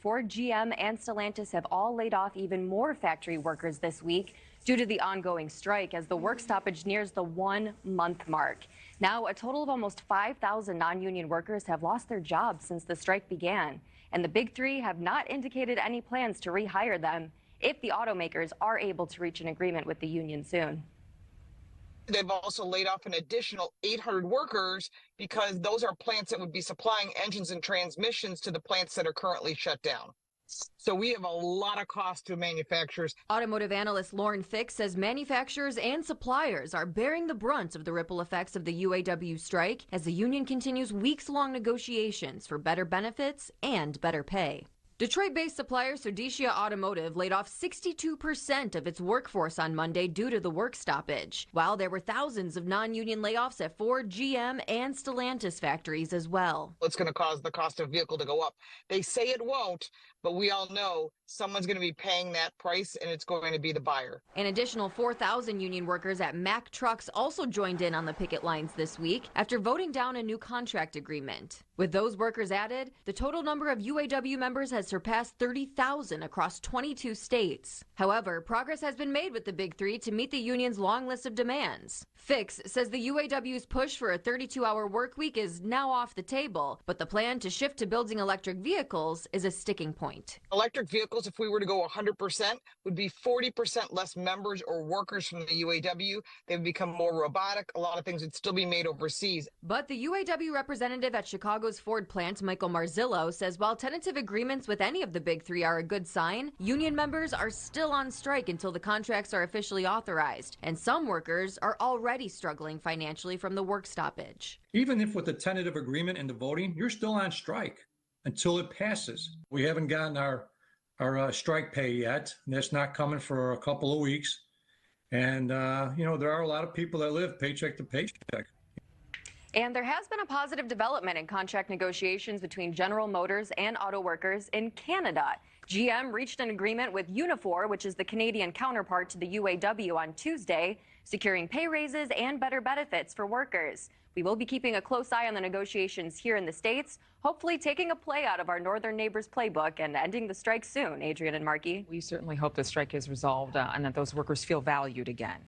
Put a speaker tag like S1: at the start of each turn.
S1: Ford, GM, and Stellantis have all laid off even more factory workers this week due to the ongoing strike as the work stoppage nears the 1-month mark. Now, a total of almost 5,000 non-union workers have lost their jobs since the strike began, and the Big Three have not indicated any plans to rehire them if the automakers are able to reach an agreement with the union soon.
S2: They've also laid off an additional 800 workers because those are plants that would be supplying engines and transmissions to the plants that are currently shut down. So we have a lot of cost to manufacturers.
S3: Automotive analyst Lauren Fick says manufacturers and suppliers are bearing the brunt of the ripple effects of the UAW strike as the union continues weeks-long negotiations for better benefits and better pay. Detroit-based supplier Sodexo Automotive laid off 62% of its workforce on Monday due to the work stoppage, while there were thousands of non-union layoffs at Ford, GM, and Stellantis factories as well.
S2: It's going to cause the cost of vehicle to go up. They say it won't, but we all know someone's going to be paying that price, and it's going to be the buyer.
S3: An additional 4,000 union workers at Mack Trucks also joined in on the picket lines this week after voting down a new contract agreement. With those workers added, the total number of UAW members has surpassed 30,000 across 22 states. However, progress has been made with the Big Three to meet the union's long list of demands. Fix says the UAW's push for a 32-hour work week is now off the table, but the plan to shift to building electric vehicles is a sticking point.
S2: Electric vehicles, if we were to go 100%, would be 40% less members or workers from the UAW. They would become more robotic. A lot of things would still be made overseas.
S3: But the UAW representative at Chicago's Ford plant, Michael Marzillo, says while tentative agreements with any of the Big Three are a good sign, union members are still on strike until the contracts are officially authorized, and some workers are already struggling financially from the work stoppage.
S4: Even if with the tentative agreement and the voting, you're still on strike until it passes. We haven't gotten our strike pay yet. That's not coming for a couple of weeks. And, there are a lot of people that live paycheck to paycheck.
S1: And there has been a positive development in contract negotiations between General Motors and auto workers in Canada. GM reached an agreement with Unifor, which is the Canadian counterpart to the UAW, on Tuesday, securing pay raises and better benefits for workers. We will be keeping a close eye on the negotiations here in the States, hopefully taking a play out of our northern neighbors' playbook and ending the strike soon. Adrian and Marky.
S5: We certainly hope the strike is resolved and that those workers feel valued again.